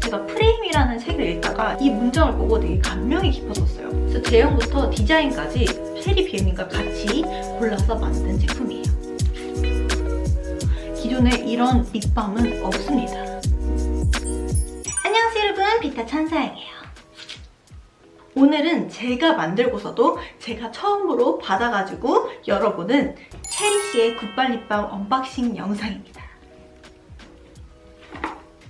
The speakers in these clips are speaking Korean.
제가 프레임이라는 책을 읽다가 이 문장을 보고 되게 감명이 깊었었어요. 그래서 제형부터 디자인까지 체리 BM님과 같이 골라서 만든 제품이에요. 기존에 이런 립밤은 없습니다. 안녕하세요 여러분, 비타 천사양이에요. 오늘은 제가 만들고서도 제가 처음으로 받아가지고 열어보는 체리씨의 굿밤 립밤 언박싱 영상입니다.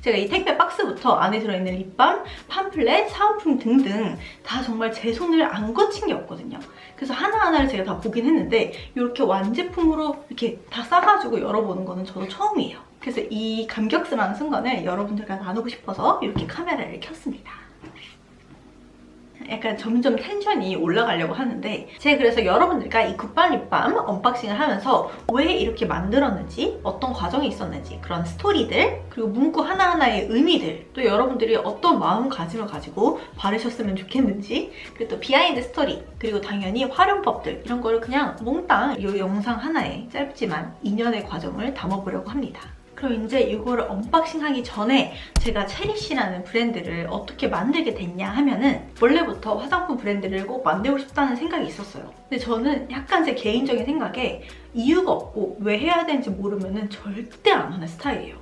제가 이 택배 박스부터 안에 들어있는 립밤, 팜플렛, 사은품 등등 다 정말 제 손을 안 거친 게 없거든요. 그래서 하나하나를 제가 다 보긴 했는데 이렇게 완제품으로 이렇게 다 싸가지고 열어보는 거는 저도 처음이에요. 그래서 이 감격스러운 순간을 여러분들과 나누고 싶어서 이렇게 카메라를 켰습니다. 약간 점점 텐션이 올라가려고 하는데 제가 그래서 여러분들과 이 굿밤 립밤 언박싱을 하면서 왜 이렇게 만들었는지, 어떤 과정이 있었는지, 그런 스토리들, 그리고 문구 하나하나의 의미들, 또 여러분들이 어떤 마음가짐을 가지고 바르셨으면 좋겠는지, 그리고 또 비하인드 스토리, 그리고 당연히 활용법들, 이런 거를 그냥 몽땅 이 영상 하나에 짧지만 2년의 과정을 담아보려고 합니다. 그럼 이제 이거를 언박싱하기 전에 제가 체리씨라는 브랜드를 어떻게 만들게 됐냐 하면은 원래부터 화장품 브랜드를 꼭 만들고 싶다는 생각이 있었어요. 근데 저는 약간 제 개인적인 생각에 이유가 없고 왜 해야 되는지 모르면은 절대 안 하는 스타일이에요.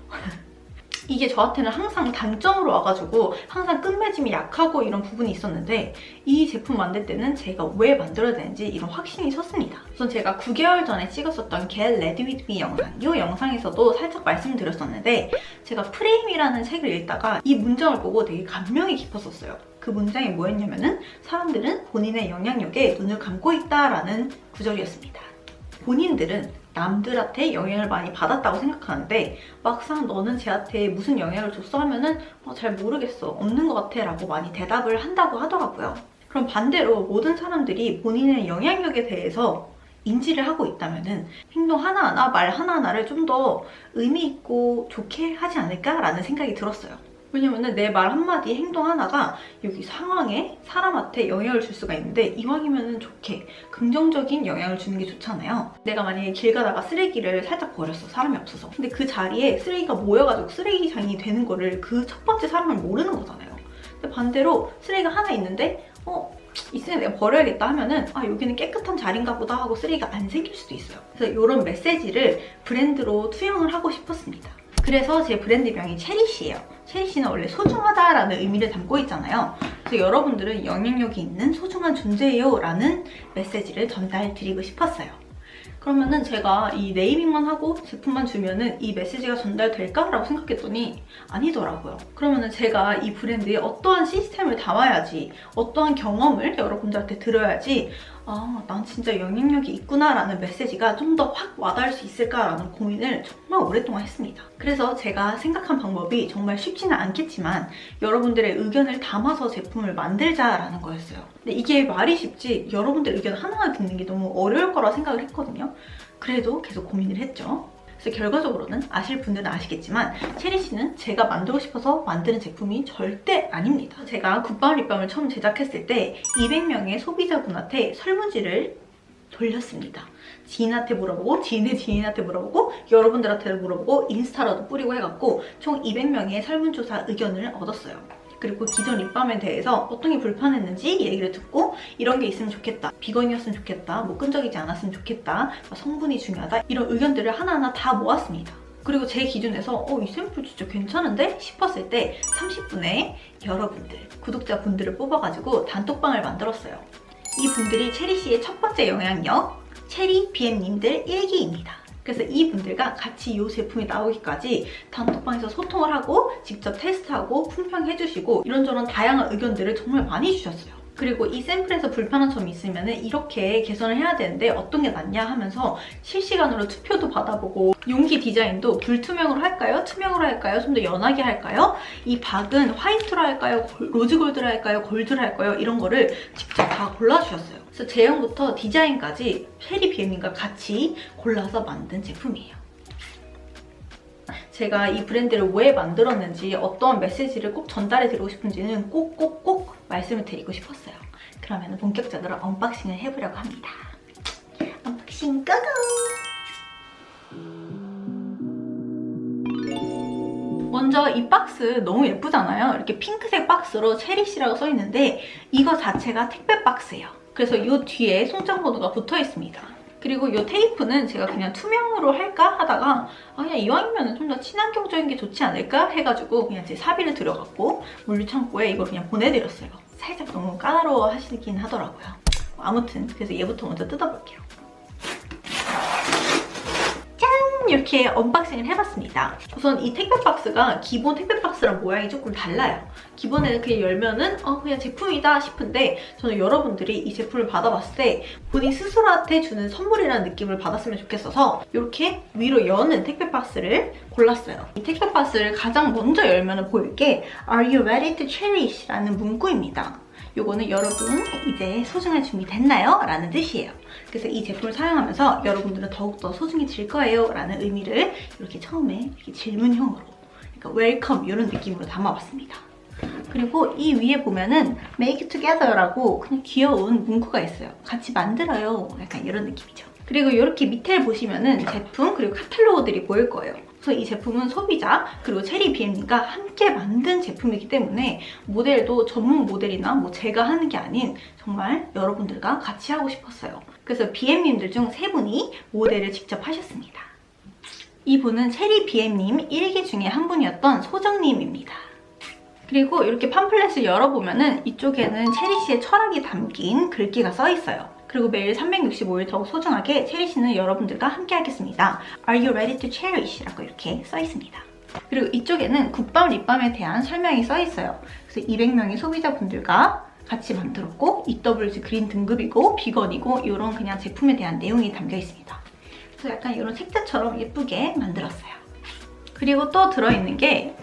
이게 저한테는 항상 단점으로 와가지고 항상 끝맺음이 약하고 이런 부분이 있었는데 이 제품 만들 때는 제가 왜 만들어야 되는지 이런 확신이 섰습니다. 우선 제가 9개월 전에 찍었었던 Get Ready With Me 영상, 이 영상에서도 살짝 말씀드렸었는데 제가 프레임이라는 책을 읽다가 이 문장을 보고 되게 감명이 깊었었어요. 그 문장이 뭐였냐면은 사람들은 본인의 영향력에 눈을 감고 있다라는 구절이었습니다. 본인들은 남들한테 영향을 많이 받았다고 생각하는데 막상 너는 쟤한테 무슨 영향을 줬어 하면은 잘 모르겠어, 없는 것 같아 라고 많이 대답을 한다고 하더라고요. 그럼 반대로 모든 사람들이 본인의 영향력에 대해서 인지를 하고 있다면은 행동 하나하나, 말 하나하나를 좀 더 의미 있고 좋게 하지 않을까라는 생각이 들었어요. 왜냐면은 내 말 한마디, 행동 하나가 여기 상황에, 사람한테 영향을 줄 수가 있는데 이왕이면은 좋게, 긍정적인 영향을 주는 게 좋잖아요. 내가 만약에 길 가다가 쓰레기를 살짝 버렸어, 사람이 없어서. 근데 그 자리에 쓰레기가 모여가지고 쓰레기장이 되는 거를 그 첫 번째 사람은 모르는 거잖아요. 근데 반대로 쓰레기가 하나 있는데 이 쓰레기 내가 버려야겠다 하면은 여기는 깨끗한 자리인가 보다 하고 쓰레기가 안 생길 수도 있어요. 그래서 이런 메시지를 브랜드로 투영을 하고 싶었습니다. 그래서 제 브랜드명이 체리씨예요. 체리씨는 원래 소중하다라는 의미를 담고 있잖아요. 그래서 여러분들은 영향력이 있는 소중한 존재예요 라는 메시지를 전달드리고 싶었어요. 그러면은 제가 이 네이밍만 하고 제품만 주면은 이 메시지가 전달될까? 라고 생각했더니 아니더라고요. 그러면은 제가 이 브랜드에 어떠한 시스템을 담아야지, 어떠한 경험을 여러분들한테 들어야지 난 진짜 영향력이 있구나 라는 메시지가 좀 더 확 와닿을 수 있을까라는 고민을 정말 오랫동안 했습니다. 그래서 제가 생각한 방법이 정말 쉽지는 않겠지만 여러분들의 의견을 담아서 제품을 만들자라는 거였어요. 근데 이게 말이 쉽지 여러분들 의견 하나하나 듣는 게 너무 어려울 거라 생각을 했거든요. 그래도 계속 고민을 했죠. 그래서 결과적으로는 아실 분들은 아시겠지만 체리씨는 제가 만들고 싶어서 만드는 제품이 절대 아닙니다. 제가 굿밤 립밤을 처음 제작했을 때 200명의 소비자분한테 설문지를 돌렸습니다. 지인한테 물어보고, 지인의 지인한테 물어보고, 여러분들한테 물어보고, 인스타라도 뿌리고 해갖고 총 200명의 설문조사 의견을 얻었어요. 그리고 기존 립밤에 대해서 어떤 게 불편했는지 얘기를 듣고 이런 게 있으면 좋겠다, 비건이었으면 좋겠다, 끈적이지 않았으면 좋겠다, 성분이 중요하다, 이런 의견들을 하나하나 다 모았습니다. 그리고 제 기준에서 이 샘플 진짜 괜찮은데? 싶었을 때 30분에 여러분들, 구독자분들을 뽑아가지고 단톡방을 만들었어요. 이 분들이 체리씨의 첫 번째 영향력, 체리 BM님들 1기입니다. 그래서 이분들과 같이 이 제품이 나오기까지 단톡방에서 소통을 하고 직접 테스트하고 품평해주시고 이런저런 다양한 의견들을 정말 많이 주셨어요. 그리고 이 샘플에서 불편한 점이 있으면 이렇게 개선을 해야 되는데 어떤 게 낫냐 하면서 실시간으로 투표도 받아보고 용기 디자인도 불투명으로 할까요? 투명으로 할까요? 좀 더 연하게 할까요? 이 박은 화이트로 할까요? 로즈 골드로 할까요? 골드로 할까요? 이런 거를 직접 다 골라주셨어요. 그래서 제형부터 디자인까지 체리 BM님과 같이 골라서 만든 제품이에요. 제가 이 브랜드를 왜 만들었는지, 어떠한 메시지를 꼭 전달해 드리고 싶은지는 꼭 말씀을 드리고 싶었어요. 그러면 본격적으로 언박싱을 해보려고 합니다. 언박싱 고고! 먼저 이 박스 너무 예쁘잖아요. 이렇게 핑크색 박스로 체리시라고 써있는데 이거 자체가 택배 박스예요. 그래서 이 뒤에 송장번호가 붙어 있습니다. 그리고 이 테이프는 제가 그냥 투명으로 할까 하다가 그냥 이왕이면 좀 더 친환경적인 게 좋지 않을까 해가지고 그냥 제 사비를 들여갖고 물류창고에 이걸 그냥 보내드렸어요. 살짝 너무 까다로워 하시긴 하더라고요. 아무튼 그래서 얘부터 먼저 뜯어볼게요. 이렇게 언박싱을 해봤습니다. 우선 이 택배 박스가 기본 택배 박스랑 모양이 조금 달라요. 기본에는 그냥 열면은 그냥 제품이다 싶은데 저는 여러분들이 이 제품을 받아봤을 때 본인 스스로한테 주는 선물이라는 느낌을 받았으면 좋겠어서 이렇게 위로 여는 택배 박스를 골랐어요. 이 택배 박스를 가장 먼저 열면 보일 게 Are you ready to cherish? 라는 문구입니다. 요거는 여러분 이제 소중할 준비 됐나요? 라는 뜻이에요. 그래서 이 제품을 사용하면서 여러분들은 더욱더 소중해질 거예요 라는 의미를 이렇게 처음에 이렇게 질문형으로 그러니까 웰컴 이런 느낌으로 담아봤습니다. 그리고 이 위에 보면은 Make it together라고 그냥 귀여운 문구가 있어요. 같이 만들어요. 약간 이런 느낌이죠. 그리고 이렇게 밑에 보시면은 제품 그리고 카탈로그들이 보일 거예요. 그래서 이 제품은 소비자 그리고 체리 BM님과 함께 만든 제품이기 때문에 모델도 전문 모델이나 뭐 제가 하는 게 아닌 정말 여러분들과 같이 하고 싶었어요. 그래서 BM님들 중 3분이 모델을 직접 하셨습니다. 이분은 체리 BM님 1기 중에 한 분이었던 소정님입니다. 그리고 이렇게 팜플렛을 열어보면은 이쪽에는 체리 씨의 철학이 담긴 글귀가 써 있어요. 그리고 매일 365일 더욱 소중하게 체리 씨는 여러분들과 함께 하겠습니다. Are you ready to cherish? 라고 이렇게 써 있습니다. 그리고 이쪽에는 굿밤 립밤에 대한 설명이 써 있어요. 그래서 200명의 소비자분들과 같이 만들었고 EWG 그린 등급이고 비건이고 이런 그냥 제품에 대한 내용이 담겨 있습니다. 그래서 약간 이런 책자처럼 예쁘게 만들었어요. 그리고 또 들어있는 게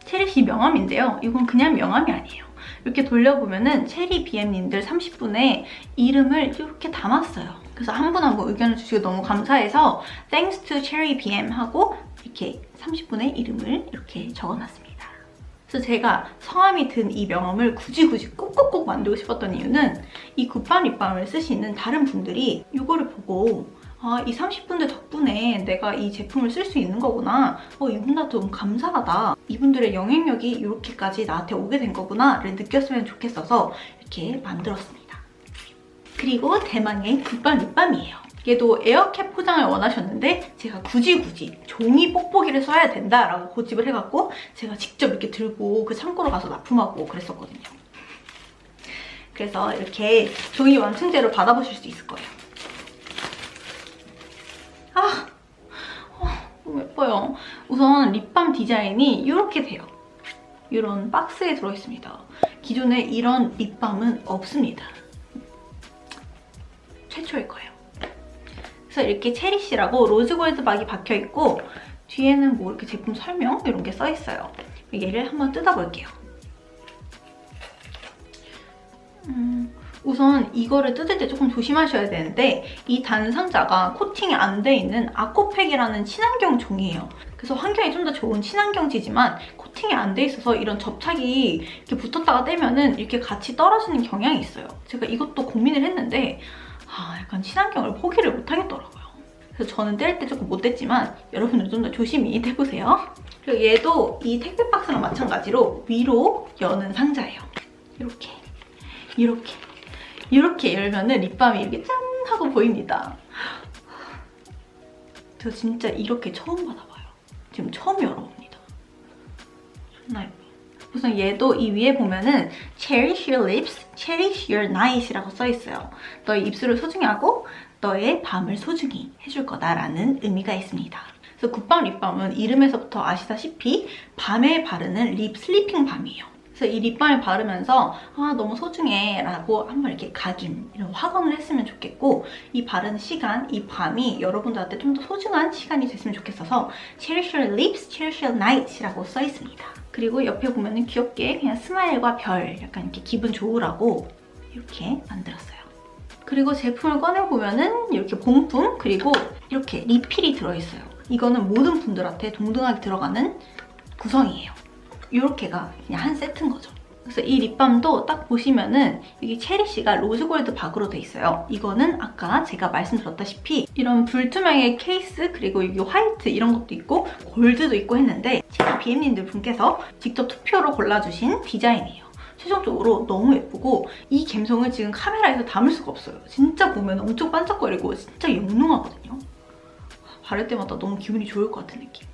체리씨 명함인데요. 이건 그냥 명함이 아니에요. 이렇게 돌려보면은 체리 BM님들 30분의 이름을 이렇게 담았어요. 그래서 한 분 한 분 의견을 주시고 너무 감사해서 Thanks to Cherry BM 하고 이렇게 30분의 이름을 이렇게 적어놨습니다. 그래서 제가 성함이 든 이 명함을 굳이 꼭꼭꼭 만들고 싶었던 이유는 이 굿밤 립밤을 쓰시는 다른 분들이 이거를 보고 이 30분들 덕분에 내가 이 제품을 쓸 수 있는 거구나. 이분들한테 너무 감사하다. 이분들의 영향력이 이렇게까지 나한테 오게 된 거구나를 느꼈으면 좋겠어서 이렇게 만들었습니다. 그리고 대망의 굿밤 립밤이에요. 얘도 에어캡 포장을 원하셨는데 제가 굳이 종이 뽁뽁이를 써야 된다라고 고집을 해갖고 제가 직접 이렇게 들고 그 창고로 가서 납품하고 그랬었거든요. 그래서 이렇게 종이 완충제로 받아보실 수 있을 거예요. 너무 예뻐요. 우선 립밤 디자인이 이렇게 돼요. 이런 박스에 들어있습니다. 기존에 이런 립밤은 없습니다. 최초일 거예요. 그래서 이렇게 체리씨라고 로즈골드 박이 박혀있고 뒤에는 뭐 이렇게 제품 설명 이런 게 써있어요. 얘를 한번 뜯어볼게요. 우선 이거를 뜯을 때 조금 조심하셔야 되는데 이 단 상자가 코팅이 안 돼 있는 아코팩이라는 친환경 종이에요. 그래서 환경이 좀 더 좋은 친환경지지만 코팅이 안 돼 있어서 이런 접착이 이렇게 붙었다가 떼면은 이렇게 같이 떨어지는 경향이 있어요. 제가 이것도 고민을 했는데 약간 친환경을 포기를 못 하겠더라고요. 그래서 저는 뗄 때 조금 못 뗐지만 여러분은 좀 더 조심히 떼보세요. 그리고 얘도 이 택배 박스랑 마찬가지로 위로 여는 상자예요. 이렇게 열면은 립밤이 이렇게 짠 하고 보입니다. 저 진짜 이렇게 처음 받아봐요. 지금 처음 열어봅니다. 존나 예뻐. 우선 얘도 이 위에 보면은 Cherish your lips, cherish your night이라고 써있어요. 너의 입술을 소중히 하고 너의 밤을 소중히 해줄 거다라는 의미가 있습니다. 그래서 굿밤 립밤은 이름에서부터 아시다시피 밤에 바르는 립 슬리핑 밤이에요. 그래서 이 립밤을 바르면서 너무 소중해 라고 한번 이렇게 각인, 이런 확언을 했으면 좋겠고 이 바르는 시간, 이 밤이 여러분들한테 좀 더 소중한 시간이 됐으면 좋겠어서 Cherish your lips, cherish your night이라고 써있습니다. 그리고 옆에 보면은 귀엽게 그냥 스마일과 별, 약간 이렇게 기분 좋으라고 이렇게 만들었어요. 그리고 제품을 꺼내보면은 이렇게 본품, 그리고 이렇게 리필이 들어있어요. 이거는 모든 분들한테 동등하게 들어가는 구성이에요. 이렇게가 그냥 한 세트인 거죠. 그래서 이 립밤도 딱 보시면은 여기 체리씨가 로즈골드 박으로 돼 있어요. 이거는 아까 제가 말씀드렸다시피 이런 불투명의 케이스 그리고 여기 화이트 이런 것도 있고 골드도 있고 했는데 제가 BM님들 분께서 직접 투표로 골라주신 디자인이에요. 최종적으로 너무 예쁘고 이 감성을 지금 카메라에서 담을 수가 없어요. 진짜 보면 엄청 반짝거리고 진짜 영롱하거든요. 바를 때마다 너무 기분이 좋을 것 같은 느낌.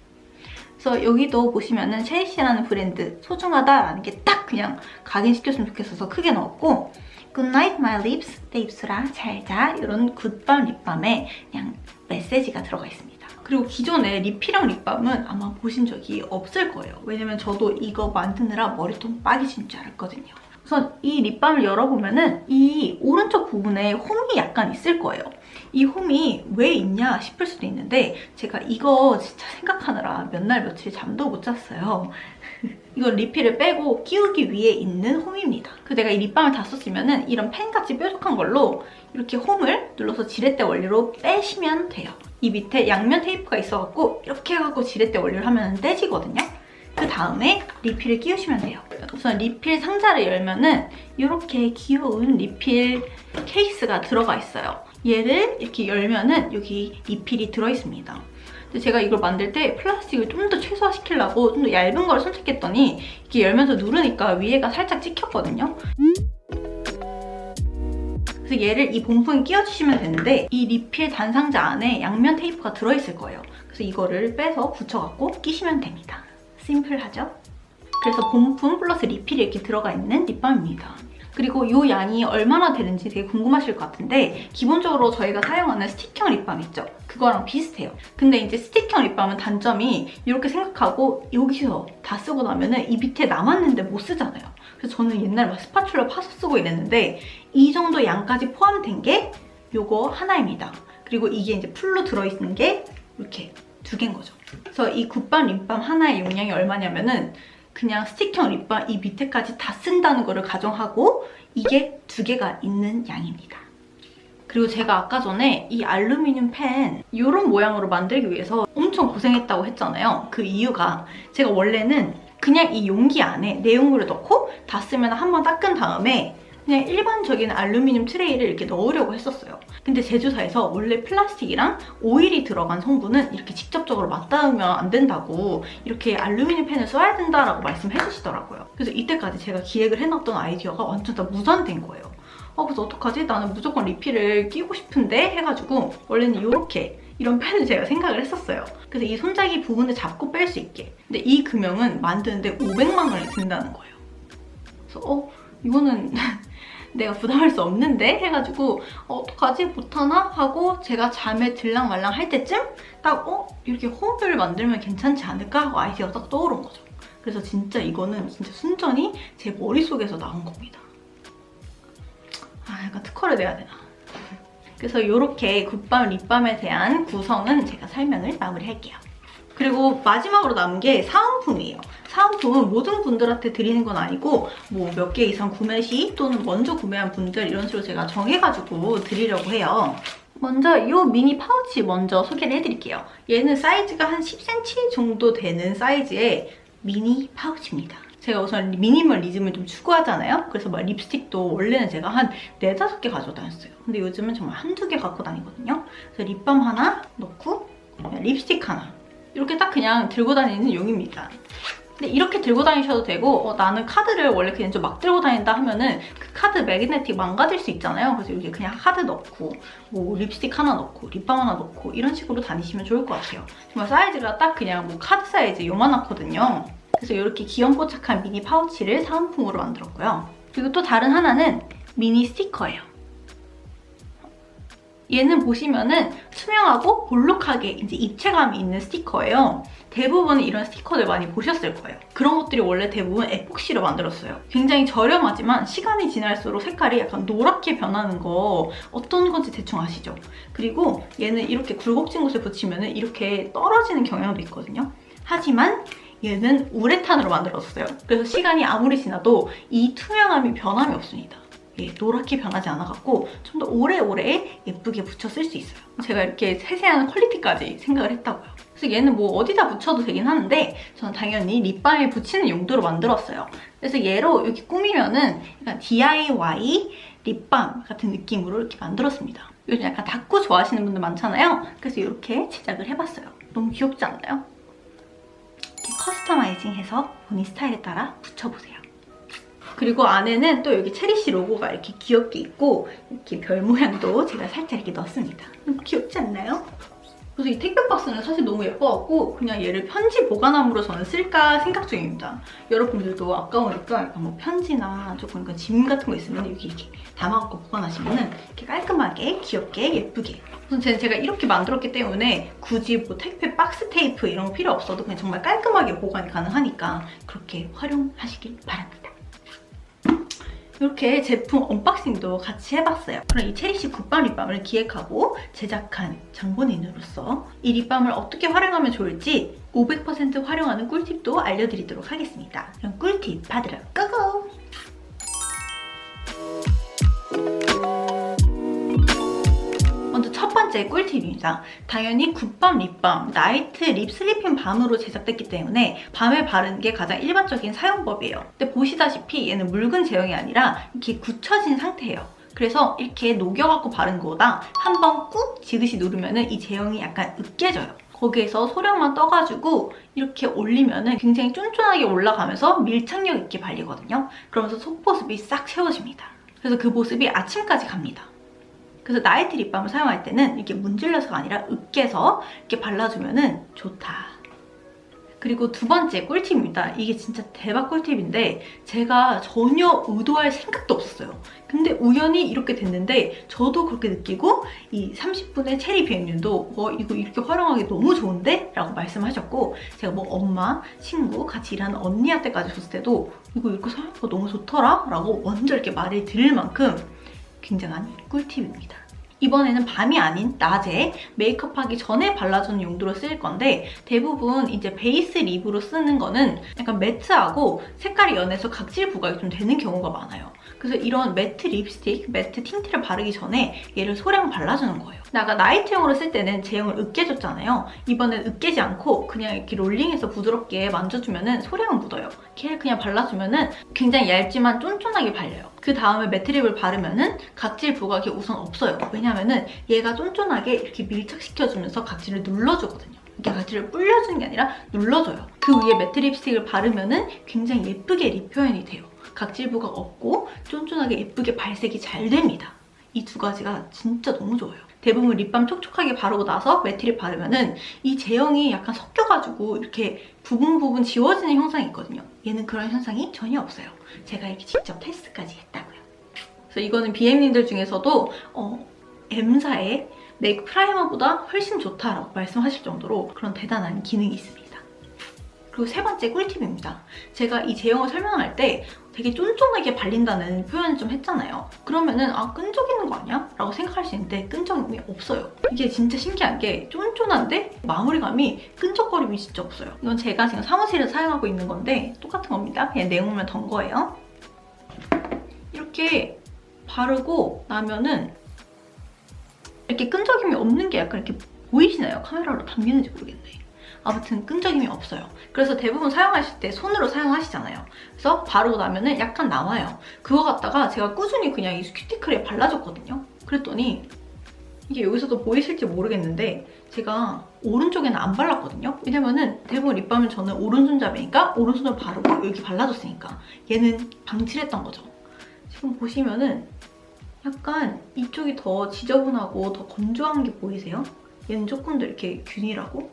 그래서 여기도 보시면은 체리씨라는 브랜드 소중하다라는 게 딱 그냥 각인시켰으면 좋겠어서 크게 넣었고 Good night my lips, 내 입술아 잘자 이런 굿밤 립밤에 그냥 메시지가 들어가 있습니다. 그리고 기존에 리필형 립밤은 아마 보신 적이 없을 거예요. 왜냐면 저도 이거 만드느라 머리통 빠개진 줄 알았거든요. 우선 이 립밤을 열어보면은 이 오른쪽 부분에 홈이 약간 있을 거예요. 이 홈이 왜 있냐 싶을 수도 있는데 제가 이거 진짜 생각하느라 몇 날 며칠 잠도 못 잤어요. 이건 리필을 빼고 끼우기 위해 있는 홈입니다. 그래서 내가 이 립밤을 다 썼으면은 이런 펜같이 뾰족한 걸로 이렇게 홈을 눌러서 지렛대 원리로 빼시면 돼요. 이 밑에 양면 테이프가 있어갖고 이렇게 해갖고 지렛대 원리를 하면 떼지거든요. 그 다음에 리필을 끼우시면 돼요. 우선 리필 상자를 열면은 이렇게 귀여운 리필 케이스가 들어가 있어요. 얘를 이렇게 열면은 여기 리필이 들어있습니다. 근데 제가 이걸 만들 때 플라스틱을 좀 더 최소화시키려고 좀 더 얇은 걸 선택했더니 이렇게 열면서 누르니까 위에가 살짝 찍혔거든요. 그래서 얘를 이 본품에 끼워주시면 되는데 이 리필 단상자 안에 양면 테이프가 들어있을 거예요. 그래서 이거를 빼서 붙여갖고 끼시면 됩니다. 심플하죠? 그래서 본품 플러스 리필이 이렇게 들어가 있는 립밤입니다. 그리고 이 양이 얼마나 되는지 되게 궁금하실 것 같은데 기본적으로 저희가 사용하는 스틱형 립밤 있죠? 그거랑 비슷해요. 근데 이제 스틱형 립밤은 단점이 이렇게 생각하고 여기서 다 쓰고 나면은 이 밑에 남았는데 못 쓰잖아요. 그래서 저는 옛날에 막 스파츌러 파서 쓰고 이랬는데 이 정도 양까지 포함된 게 요거 하나입니다. 그리고 이게 이제 풀로 들어있는 게 이렇게 2개인 거죠. 그래서 이 굿밤 립밤 하나의 용량이 얼마냐면은 그냥 스틱형 립밤 이 밑에까지 다 쓴다는 거를 가정하고 이게 2개가 있는 양입니다. 그리고 제가 아까 전에 이 알루미늄 펜 이런 모양으로 만들기 위해서 엄청 고생했다고 했잖아요. 그 이유가 제가 원래는 그냥 이 용기 안에 내용물을 넣고 다 쓰면 한번 닦은 다음에 그냥 일반적인 알루미늄 트레이를 이렇게 넣으려고 했었어요. 근데 제조사에서 원래 플라스틱이랑 오일이 들어간 성분은 이렇게 직접적으로 맞닿으면 안 된다고 이렇게 알루미늄 펜을 써야 된다라고 말씀해 주시더라고요. 그래서 이때까지 제가 기획을 해놨던 아이디어가 완전 다 무산된 거예요. 그래서 어떡하지? 나는 무조건 리필을 끼고 싶은데 해가지고 원래는 이렇게 이런 펜을 제가 생각을 했었어요. 그래서 이 손잡이 부분을 잡고 뺄 수 있게. 근데 이 금형은 만드는데 500만 원이 든다는 거예요. 그래서 이거는 내가 부담할 수 없는데 해가지고 어떡하지? 못하나? 하고 제가 잠에 들랑말랑 할 때쯤 딱 이렇게 홈을 만들면 괜찮지 않을까? 하고 아이디어가 딱 떠오른 거죠. 그래서 진짜 이거는 진짜 순전히 제 머릿속에서 나온 겁니다. 약간 특허를 내야 되나? 그래서 이렇게 굿밤 립밤에 대한 구성은 제가 설명을 마무리할게요. 그리고 마지막으로 남은 게 사은품이에요. 사은품은 모든 분들한테 드리는 건 아니고 뭐 몇 개 이상 구매 시 또는 먼저 구매한 분들 이런 식으로 제가 정해가지고 드리려고 해요. 먼저 이 미니 파우치 먼저 소개를 해드릴게요. 얘는 사이즈가 한 10cm 정도 되는 사이즈의 미니 파우치입니다. 제가 우선 미니멀리즘을 좀 추구하잖아요. 그래서 막 립스틱도 원래는 제가 한 4, 5개 가지고 다녔어요. 근데 요즘은 정말 한두 개 갖고 다니거든요. 그래서 립밤 하나 넣고 립스틱 하나 이렇게 딱 그냥 들고 다니는 용입니다. 근데 이렇게 들고 다니셔도 되고 나는 카드를 원래 그냥 좀 막 들고 다닌다 하면은 그 카드 매그네틱 망가질 수 있잖아요. 그래서 여기 그냥 카드 넣고 뭐 립스틱 하나 넣고 립밤 하나 넣고 이런 식으로 다니시면 좋을 것 같아요. 정말 사이즈가 딱 그냥 뭐 카드 사이즈 요만하거든요. 그래서 이렇게 귀염뽀짝한 미니 파우치를 사은품으로 만들었고요. 그리고 또 다른 하나는 미니 스티커예요. 얘는 보시면은 투명하고 볼록하게 이제 입체감이 있는 스티커예요. 대부분 이런 스티커들 많이 보셨을 거예요. 그런 것들이 원래 대부분 에폭시로 만들었어요. 굉장히 저렴하지만 시간이 지날수록 색깔이 약간 노랗게 변하는 거 어떤 건지 대충 아시죠? 그리고 얘는 이렇게 굴곡진 곳에 붙이면은 이렇게 떨어지는 경향도 있거든요. 하지만 얘는 우레탄으로 만들었어요. 그래서 시간이 아무리 지나도 이 투명함이 변함이 없습니다. 노랗게 변하지 않아갖고 좀 더 오래오래 예쁘게 붙여 쓸 수 있어요. 제가 이렇게 세세한 퀄리티까지 생각을 했다고요. 그래서 얘는 뭐 어디다 붙여도 되긴 하는데 저는 당연히 립밤에 붙이는 용도로 만들었어요. 그래서 얘로 이렇게 꾸미면은 약간 DIY 립밤 같은 느낌으로 이렇게 만들었습니다. 요즘 약간 닦고 좋아하시는 분들 많잖아요. 그래서 이렇게 제작을 해봤어요. 너무 귀엽지 않나요? 이렇게 커스터마이징해서 본인 스타일에 따라 붙여보세요. 그리고 안에는 또 여기 체리씨 로고가 이렇게 귀엽게 있고 이렇게 별 모양도 제가 살짝 이렇게 넣었습니다. 너무 귀엽지 않나요? 그래서 이 택배 박스는 사실 너무 예뻐갖고 그냥 얘를 편지 보관함으로 저는 쓸까 생각 중입니다. 여러분들도 아까우니까 약간 뭐 편지나 조금 그러니까 짐 같은 거 있으면 여기 이렇게 담아갖고 보관하시면은 이렇게 깔끔하게 귀엽게 예쁘게. 우선 제가 이렇게 만들었기 때문에 굳이 뭐 택배 박스 테이프 이런 거 필요 없어도 그냥 정말 깔끔하게 보관이 가능하니까 그렇게 활용하시길 바랍니다. 이렇게 제품 언박싱도 같이 해봤어요. 그럼 이 체리씨 굿밤 립밤을 기획하고 제작한 장본인으로서 이 립밤을 어떻게 활용하면 좋을지 500% 활용하는 꿀팁도 알려드리도록 하겠습니다. 그럼 꿀팁 받으러 고고! 먼저 첫 번째 꿀팁입니다. 당연히 굿밤 립밤, 나이트 립 슬리핑 밤으로 제작됐기 때문에 밤에 바르는 게 가장 일반적인 사용법이에요. 근데 보시다시피 얘는 묽은 제형이 아니라 이렇게 굳혀진 상태예요. 그래서 이렇게 녹여갖고 바른 거보다 한번 꾹 지그시 누르면은 이 제형이 약간 으깨져요. 거기에서 소량만 떠가지고 이렇게 올리면은 굉장히 쫀쫀하게 올라가면서 밀착력 있게 발리거든요. 그러면서 속보습이 싹 채워집니다. 그래서 그 보습이 아침까지 갑니다. 그래서 나이트 립밤을 사용할 때는 이렇게 문질러서가 아니라 으깨서 이렇게 발라주면 좋다. 그리고 두 번째 꿀팁입니다. 이게 진짜 대박 꿀팁인데 제가 전혀 의도할 생각도 없었어요. 근데 우연히 이렇게 됐는데 저도 그렇게 느끼고 이 30분의 체리 비행님도 이거 이렇게 활용하기 너무 좋은데? 라고 말씀하셨고 제가 뭐 엄마, 친구, 같이 일하는 언니한테까지 줬을 때도 이거 이렇게 사용하니까 너무 좋더라? 라고 먼저 이렇게 말을 드릴 만큼 굉장한 꿀팁입니다. 이번에는 밤이 아닌 낮에 메이크업하기 전에 발라주는 용도로 쓰일 건데 대부분 이제 베이스 립으로 쓰는 거는 약간 매트하고 색깔이 연해서 각질 부각이 좀 되는 경우가 많아요. 그래서 이런 매트 립스틱, 매트 틴트를 바르기 전에 얘를 소량 발라주는 거예요. 근데 아까 나이트용으로 쓸 때는 제형을 으깨줬잖아요. 이번엔 으깨지 않고 그냥 이렇게 롤링해서 부드럽게 만져주면 소량은 묻어요. 이렇게 그냥 발라주면 굉장히 얇지만 쫀쫀하게 발려요. 그 다음에 매트 립을 바르면 각질 부각이 우선 없어요. 왜냐면은 얘가 쫀쫀하게 이렇게 밀착시켜주면서 각질을 눌러주거든요. 이게 각질을 불려주는 게 아니라 눌러줘요. 그 위에 매트 립스틱을 바르면 굉장히 예쁘게 립 표현이 돼요. 각질 부각 없고 쫀쫀하게 예쁘게 발색이 잘 됩니다. 이 두 가지가 진짜 너무 좋아요. 대부분 립밤 촉촉하게 바르고 나서 매트립 바르면은 이 제형이 약간 섞여가지고 이렇게 부분 지워지는 현상이 있거든요. 얘는 그런 현상이 전혀 없어요. 제가 이렇게 직접 테스트까지 했다고요. 그래서 이거는 BM님들 중에서도 M사의 메이크 프라이머보다 훨씬 좋다라고 말씀하실 정도로 그런 대단한 기능이 있습니다. 그리고 세 번째 꿀팁입니다. 제가 이 제형을 설명할 때 되게 쫀쫀하게 발린다는 표현을 좀 했잖아요. 그러면은 끈적이는 거 아니야? 라고 생각할 수 있는데 끈적임이 없어요. 이게 진짜 신기한 게 쫀쫀한데 마무리감이 끈적거림이 진짜 없어요. 이건 제가 지금 사무실에서 사용하고 있는 건데 똑같은 겁니다. 그냥 내용물만 던 거예요. 이렇게 바르고 나면은 이렇게 끈적임이 없는 게 약간 이렇게 보이시나요? 카메라로 담기는지 모르겠네. 아무튼 끈적임이 없어요. 그래서 대부분 사용하실 때 손으로 사용하시잖아요. 그래서 바르고 나면은 약간 나와요. 그거 갖다가 제가 꾸준히 그냥 이 큐티클에 발라줬거든요. 그랬더니 이게 여기서도 보이실지 모르겠는데 제가 오른쪽에는 안 발랐거든요. 왜냐면은 대부분 립밤은 저는 오른손잡이니까 오른손으로 바르고 여기 발라줬으니까 얘는 방치를 했던 거죠. 지금 보시면은 약간 이쪽이 더 지저분하고 더 건조한 게 보이세요? 얘는 조금 더 이렇게 균일하고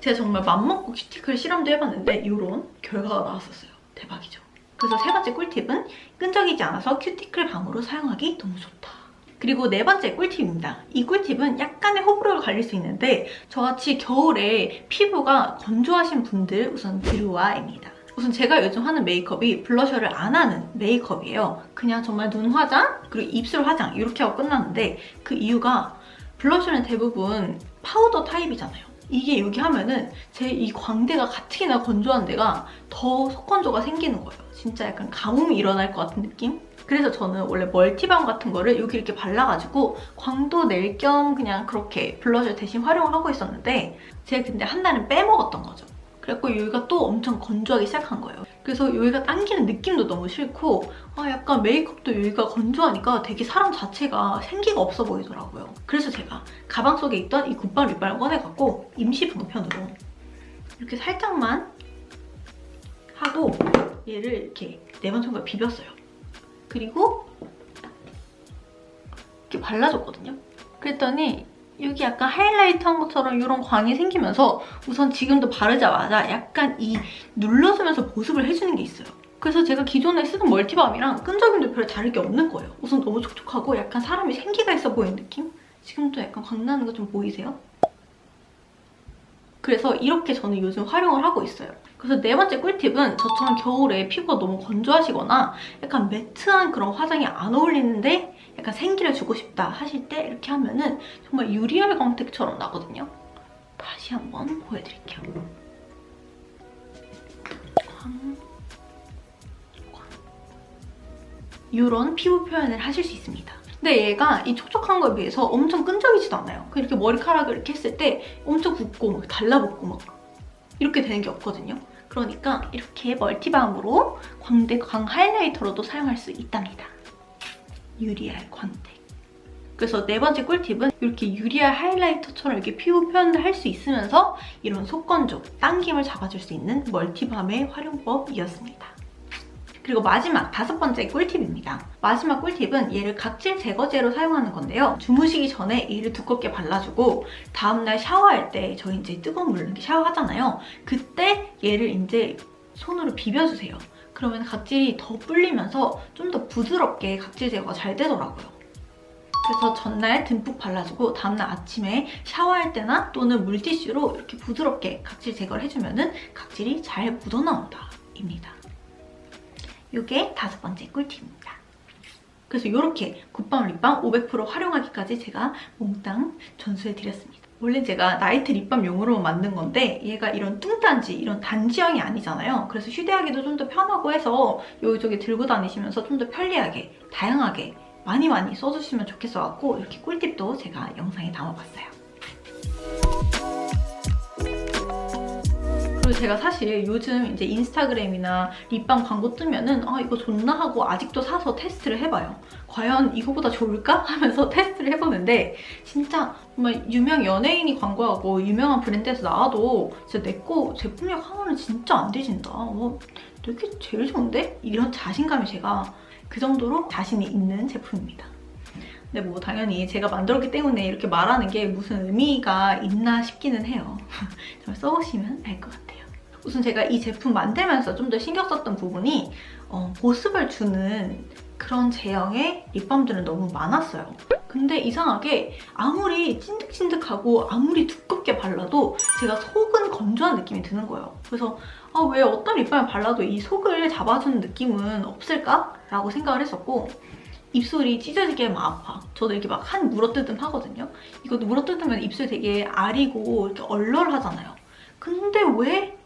제가 정말 맘먹고 큐티클 실험도 해봤는데 이런 결과가 나왔었어요. 대박이죠. 그래서 세 번째 꿀팁은 끈적이지 않아서 큐티클 밤으로 사용하기 너무 좋다. 그리고 네 번째 꿀팁입니다. 이 꿀팁은 약간의 호불호가 갈릴 수 있는데 저같이 겨울에 피부가 건조하신 분들 우선 들어와입니다. 우선 제가 요즘 하는 메이크업이 블러셔를 안 하는 메이크업이에요. 그냥 정말 눈 화장, 그리고 입술 화장 이렇게 하고 끝나는데 그 이유가 블러셔는 대부분 파우더 타입이잖아요. 이게 여기 하면은 제 이 광대가 가뜩이나 건조한 데가 더 속건조가 생기는 거예요. 진짜 약간 가뭄이 일어날 것 같은 느낌? 그래서 저는 원래 멀티밤 같은 거를 여기 이렇게 발라가지고 광도 낼 겸 그냥 그렇게 블러셔 대신 활용을 하고 있었는데 제가 근데 한 달은 빼먹었던 거죠. 그래갖고 여기가 또 엄청 건조하기 시작한 거예요. 그래서 여기가 당기는 느낌도 너무 싫고 약간 메이크업도 여기가 건조하니까 되게 사람 자체가 생기가 없어 보이더라고요. 그래서 제가 가방 속에 있던 이 굿밤 립밤을 꺼내갖고 임시 방편으로 이렇게 살짝만 하고 얘를 이렇게 내방촌과 비볐어요. 그리고 이렇게 발라줬거든요. 그랬더니 여기 약간 하이라이트 한 것처럼 이런 광이 생기면서 우선 지금도 바르자마자 약간 이 눌러주면서 보습을 해주는 게 있어요. 그래서 제가 기존에 쓰던 멀티밤이랑 끈적임도 별로 다를 게 없는 거예요. 우선 너무 촉촉하고 약간 사람이 생기가 있어 보이는 느낌? 지금도 약간 광 나는 거 좀 보이세요? 그래서 이렇게 저는 요즘 활용을 하고 있어요. 그래서 네 번째 꿀팁은 저처럼 겨울에 피부가 너무 건조하시거나 약간 매트한 그런 화장이 안 어울리는데 약간 생기를 주고 싶다 하실 때 이렇게 하면은 정말 유리알 광택처럼 나거든요. 다시 한번 보여드릴게요. 이런 피부 표현을 하실 수 있습니다. 근데 얘가 이 촉촉한 거에 비해서 엄청 끈적이지도 않아요. 이렇게 머리카락을 이렇게 했을 때 엄청 붓고 막 달라붙고 막 이렇게 되는 게 없거든요. 그러니까 이렇게 멀티밤으로 광 하이라이터로도 사용할 수 있답니다. 유리알 광택. 그래서 네 번째 꿀팁은 이렇게 유리알 하이라이터처럼 이렇게 피부 표현을 할 수 있으면서 이런 속건조, 당김을 잡아줄 수 있는 멀티밤의 활용법이었습니다. 그리고 마지막 다섯 번째 꿀팁입니다. 마지막 꿀팁은 얘를 각질 제거제로 사용하는 건데요. 주무시기 전에 얘를 두껍게 발라주고 다음날 샤워할 때 저희 이제 뜨거운 물로 이렇게 샤워하잖아요. 그때 얘를 이제 손으로 비벼주세요. 그러면 각질이 더 불리면서 좀 더 부드럽게 각질 제거가 잘 되더라고요. 그래서 전날 듬뿍 발라주고 다음날 아침에 샤워할 때나 또는 물티슈로 이렇게 부드럽게 각질 제거를 해주면 각질이 잘 묻어나온다 입니다. 이게 다섯 번째 꿀팁입니다. 그래서 이렇게 굿밤 립밤 500% 활용하기까지 제가 몽땅 전수해드렸습니다. 원래 제가 나이트 립밤용으로 만든 건데 얘가 이런 뚱딴지, 이런 단지형이 아니잖아요. 그래서 휴대하기도 좀 더 편하고 해서 여기저기 들고 다니시면서 좀 더 편리하게, 다양하게 많이 써주시면 좋겠어갖고 이렇게 꿀팁도 제가 영상에 담아봤어요. 그리고 제가 사실 요즘 이제 인스타그램이나 립밤 광고 뜨면은 이거 좋나 하고 아직도 사서 테스트를 해봐요. 과연 이거보다 좋을까? 하면서 테스트를 해보는데 진짜 정말 유명 연예인이 광고하고 유명한 브랜드에서 나와도 진짜 내 거 제품력 하나는 진짜 안 뒤진다. 되게 제일 좋은데? 이런 자신감이 제가 그 정도로 자신이 있는 제품입니다. 근데 뭐 당연히 제가 만들었기 때문에 이렇게 말하는 게 무슨 의미가 있나 싶기는 해요. 정말 써보시면 알 것 같아요. 우선 제가 이 제품 만들면서 좀 더 신경 썼던 부분이 보습을 주는 그런 제형의 립밤들은 너무 많았어요. 근데 이상하게 아무리 찐득찐득하고 아무리 두껍게 발라도 제가 속은 건조한 느낌이 드는 거예요. 그래서 왜 어떤 립밤을 발라도 이 속을 잡아주는 느낌은 없을까? 라고 생각을 했었고 입술이 찢어지게 막 아파. 저도 이렇게 막 한 물어뜯음 하거든요. 이것도 물어뜯으면 입술 되게 아리고 이렇게 얼얼하잖아요. 근데 왜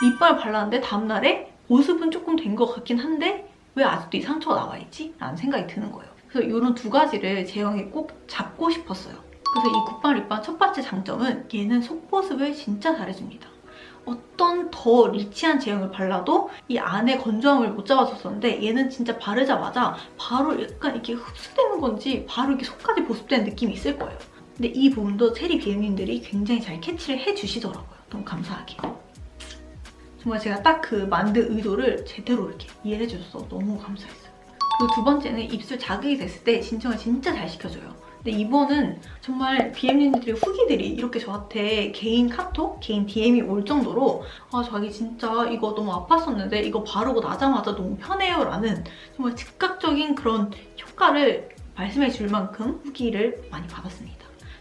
립밤을 발랐는데 다음날에 보습은 조금 된 것 같긴 한데 왜 아직도 이 상처가 나와있지? 라는 생각이 드는 거예요. 그래서 이런 두 가지를 제형에 꼭 잡고 싶었어요. 그래서 이 굿밤 립밤 첫 번째 장점은 얘는 속보습을 진짜 잘해줍니다. 어떤 더 리치한 제형을 발라도 이 안에 건조함을 못 잡아줬었는데 얘는 진짜 바르자마자 바로 약간 이렇게 흡수되는 건지 바로 이렇게 속까지 보습되는 느낌이 있을 거예요. 근데 이 부분도 체리 BM님들이 굉장히 잘 캐치를 해주시더라고요. 너무 감사하게. 정말 제가 딱 그 만든 의도를 제대로 이렇게 이해해줘서 너무 감사했어요. 그리고 두 번째는 입술 자극이 됐을 때 진정을 진짜 잘 시켜줘요. 근데 이번은 정말 BM님들의 후기들이 이렇게 저한테 개인 카톡, 개인 DM이 올 정도로 자기 진짜 이거 너무 아팠었는데 이거 바르고 나자마자 너무 편해요 라는 정말 즉각적인 그런 효과를 말씀해 줄 만큼 후기를 많이 받았습니다.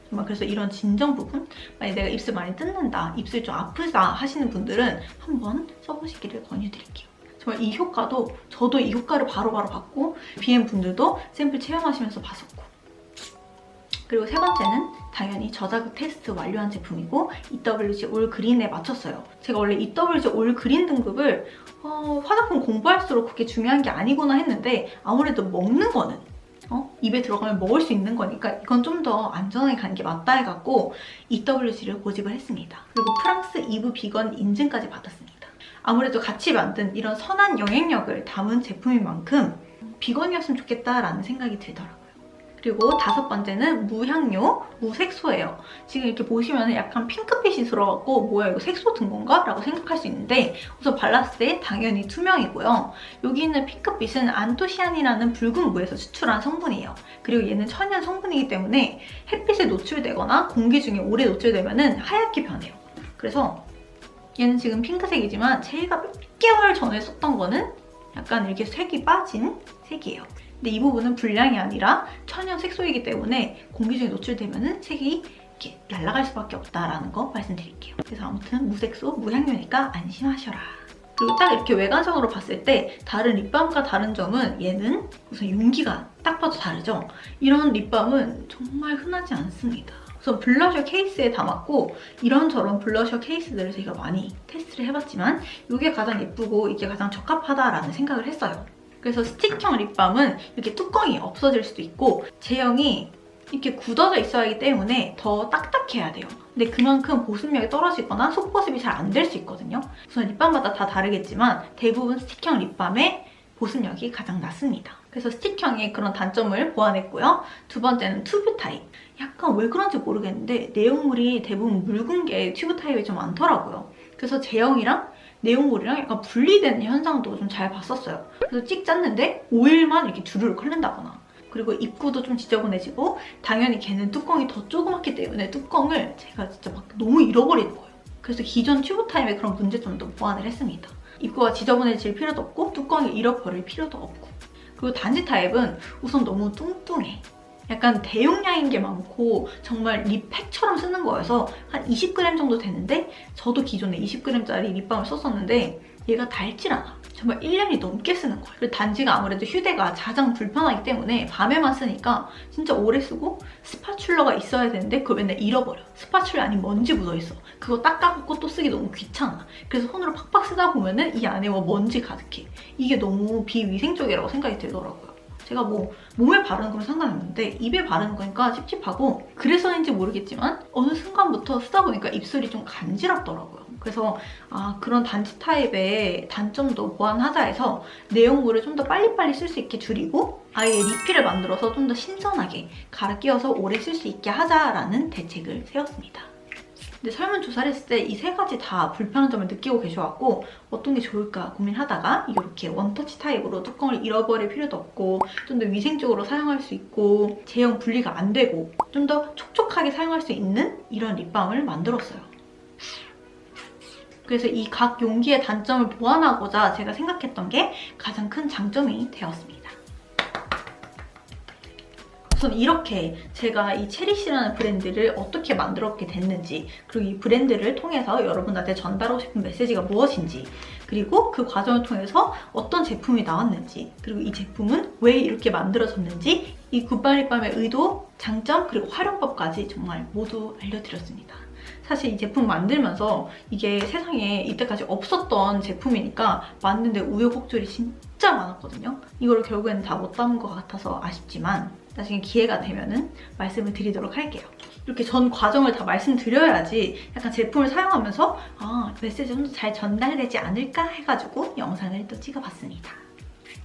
정말 그래서 이런 진정 부분, 만약 내가 입술 많이 뜯는다, 입술 좀 아프다 하시는 분들은 한번 써보시기를 권유드릴게요. 정말 이 효과도 저도 이 효과를 바로바로 받고 BM 분들도 샘플 체험하시면서 봤었고 그리고 세 번째는 당연히 저자극 테스트 완료한 제품이고 EWG 올 그린에 맞췄어요. 제가 원래 EWG 올 그린 등급을 화장품 공부할수록 그게 중요한 게 아니구나 했는데 아무래도 먹는 거는 입에 들어가면 먹을 수 있는 거니까 이건 좀 더 안전하게 가는 게 맞다 해갖고 EWG를 고집을 했습니다. 그리고 프랑스 이브 비건 인증까지 받았습니다. 아무래도 같이 만든 이런 선한 영향력을 담은 제품인 만큼 비건이었으면 좋겠다라는 생각이 들더라고요. 그리고 다섯 번째는 무향료, 무색소예요. 지금 이렇게 보시면 약간 핑크빛이 들어갔고 뭐야 이거 색소 든 건가? 라고 생각할 수 있는데 우선 발랐을 때 당연히 투명이고요. 여기 있는 핑크빛은 안토시아닌이라는 붉은 무에서 추출한 성분이에요. 그리고 얘는 천연 성분이기 때문에 햇빛에 노출되거나 공기 중에 오래 노출되면 하얗게 변해요. 그래서 얘는 지금 핑크색이지만 제가 몇 개월 전에 썼던 거는 약간 이렇게 색이 빠진 색이에요. 근데 이 부분은 불량이 아니라 천연 색소이기 때문에 공기 중에 노출되면 색이 이렇게 날아갈 수밖에 없다라는 거 말씀드릴게요. 그래서 아무튼 무색소, 무향료니까 안심하셔라. 그리고 딱 이렇게 외관상으로 봤을 때 다른 립밤과 다른 점은 얘는 우선 용기가 딱 봐도 다르죠? 이런 립밤은 정말 흔하지 않습니다. 우선 블러셔 케이스에 담았고 이런저런 블러셔 케이스들을 제가 많이 테스트를 해봤지만 이게 가장 예쁘고 이게 가장 적합하다라는 생각을 했어요. 그래서 스틱형 립밤은 이렇게 뚜껑이 없어질 수도 있고 제형이 이렇게 굳어져 있어야 하기 때문에 더 딱딱해야 돼요. 근데 그만큼 보습력이 떨어지거나 속보습이 잘 안 될 수 있거든요. 우선 립밤마다 다 다르겠지만 대부분 스틱형 립밤의 보습력이 가장 낮습니다. 그래서 스틱형의 그런 단점을 보완했고요. 두 번째는 튜브 타입. 약간 왜 그런지 모르겠는데 내용물이 대부분 묽은 게 튜브 타입이 좀 많더라고요. 그래서 제형이랑 내용물이랑 약간 분리되는 현상도 좀 잘 봤었어요. 그래서 찍 짰는데 오일만 이렇게 주르륵 흐른다거나 그리고 입구도 좀 지저분해지고 당연히 걔는 뚜껑이 더 조그맣기 때문에 뚜껑을 제가 진짜 막 너무 잃어버리는 거예요. 그래서 기존 튜브 타입의 그런 문제점도 보완을 했습니다. 입구가 지저분해질 필요도 없고 뚜껑을 잃어버릴 필요도 없고 그리고 단지 타입은 우선 너무 뚱뚱해. 약간 대용량인 게 많고 정말 립팩처럼 쓰는 거여서 한 20g 정도 되는데 저도 기존에 20g짜리 립밤을 썼었는데 얘가 닳질 않아. 정말 1년이 넘게 쓰는 거예요. 그리고 단지가 아무래도 휴대가 가장 불편하기 때문에 밤에만 쓰니까 진짜 오래 쓰고 스파츌러가 있어야 되는데 그걸 맨날 잃어버려. 스파츌러 아닌 먼지 묻어있어. 그거 닦아갖고 또 쓰기 너무 귀찮아. 그래서 손으로 팍팍 쓰다 보면은 이 안에 먼지 가득해. 이게 너무 비위생적이라고 생각이 들더라고요. 제가 뭐 몸에 바르는 건 상관없는데 입에 바르는 거니까 찝찝하고 그래서인지 모르겠지만 어느 순간부터 쓰다 보니까 입술이 좀 간지럽더라고요. 그래서 그런 단지 타입의 단점도 보완하자 해서 내용물을 좀 더 빨리빨리 쓸 수 있게 줄이고 아예 리필을 만들어서 좀 더 신선하게 갈아 끼워서 오래 쓸 수 있게 하자라는 대책을 세웠습니다. 근데 설문조사를 했을 때 이 세 가지 다 불편한 점을 느끼고 계셔갖고 어떤 게 좋을까 고민하다가 이렇게 원터치 타입으로 뚜껑을 잃어버릴 필요도 없고 좀 더 위생적으로 사용할 수 있고 제형 분리가 안 되고 좀 더 촉촉하게 사용할 수 있는 이런 립밤을 만들었어요. 그래서 이 각 용기의 단점을 보완하고자 제가 생각했던 게 가장 큰 장점이 되었습니다. 우선 이렇게 제가 이 체리시라는 브랜드를 어떻게 만들었게 됐는지 그리고 이 브랜드를 통해서 여러분한테 전달하고 싶은 메시지가 무엇인지 그리고 그 과정을 통해서 어떤 제품이 나왔는지 그리고 이 제품은 왜 이렇게 만들어졌는지 이 굿바이 립밤의 의도, 장점 그리고 활용법까지 정말 모두 알려드렸습니다. 사실 이 제품 만들면서 이게 세상에 이때까지 없었던 제품이니까 만드는데 우여곡절이 진짜 많았거든요. 이걸 결국에는 다 못 담은 것 같아서 아쉽지만 나중에 기회가 되면은 말씀을 드리도록 할게요. 이렇게 전 과정을 다 말씀드려야지 약간 제품을 사용하면서 메시지가 좀 더 잘 전달되지 않을까 해가지고 영상을 또 찍어봤습니다.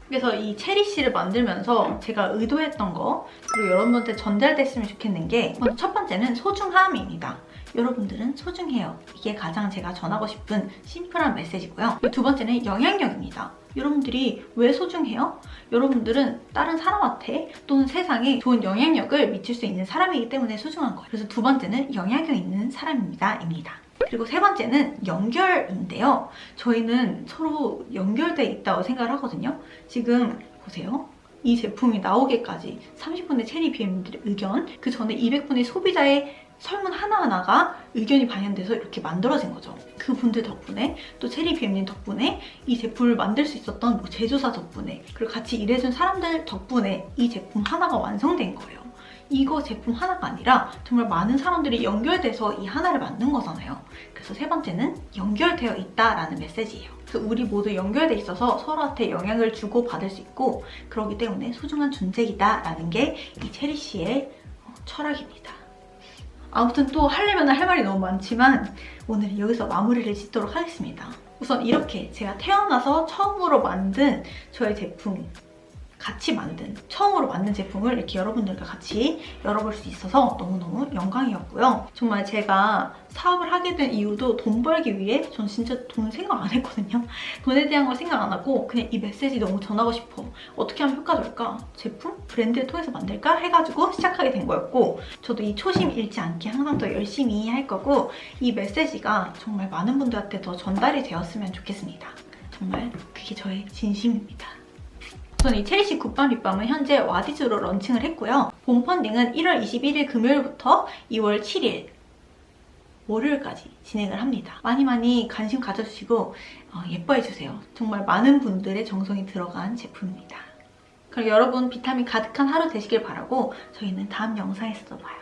그래서 이 체리씨를 만들면서 제가 의도했던 거 그리고 여러분한테 전달됐으면 좋겠는 게 먼저 첫 번째는 소중함입니다. 여러분들은 소중해요. 이게 가장 제가 전하고 싶은 심플한 메시지고요. 두 번째는 영향력입니다. 여러분들이 왜 소중해요? 여러분들은 다른 사람한테 또는 세상에 좋은 영향력을 미칠 수 있는 사람이기 때문에 소중한 거예요. 그래서 두 번째는 영향력 있는 사람입니다. 그리고 세 번째는 연결인데요. 저희는 서로 연결돼 있다고 생각을 하거든요. 지금 보세요. 이 제품이 나오기까지 30분의 체리 BM들의 의견, 그 전에 200분의 소비자의 설문 하나하나가 의견이 반영돼서 이렇게 만들어진 거죠. 그분들 덕분에 또 체리 BM님 덕분에 이 제품을 만들 수 있었던 제조사 덕분에 그리고 같이 일해준 사람들 덕분에 이 제품 하나가 완성된 거예요. 이거 제품 하나가 아니라 정말 많은 사람들이 연결돼서 이 하나를 만든 거잖아요. 그래서 세 번째는 연결되어 있다라는 메시지예요. 그래서 우리 모두 연결돼 있어서 서로한테 영향을 주고 받을 수 있고 그렇기 때문에 소중한 존재이다라는 게 이 체리씨의 철학입니다. 아무튼 또 하려면 할 말이 너무 많지만 오늘 여기서 마무리를 짓도록 하겠습니다. 우선 이렇게 제가 태어나서 처음으로 만든 저의 제품, 처음으로 만든 제품을 이렇게 여러분들과 같이 열어볼 수 있어서 너무너무 영광이었고요. 정말 제가 사업을 하게 된 이유도 돈 벌기 위해, 전 진짜 돈 생각 안 했거든요. 돈에 대한 걸 생각 안 하고 그냥 이 메시지 너무 전하고 싶어. 어떻게 하면 효과적일까? 제품? 브랜드를 통해서 만들까? 해가지고 시작하게 된 거였고 저도 이 초심 잃지 않게 항상 더 열심히 할 거고 이 메시지가 정말 많은 분들한테 더 전달이 되었으면 좋겠습니다. 정말 그게 저의 진심입니다. 우선 이 체리씨 굿밤 립밤은 현재 와디즈로 런칭을 했고요. 본 펀딩은 1월 21일 금요일부터 2월 7일 월요일까지 진행을 합니다. 많이 관심 가져주시고 예뻐해주세요. 정말 많은 분들의 정성이 들어간 제품입니다. 그럼 여러분 비타민 가득한 하루 되시길 바라고 저희는 다음 영상에서 또 봐요.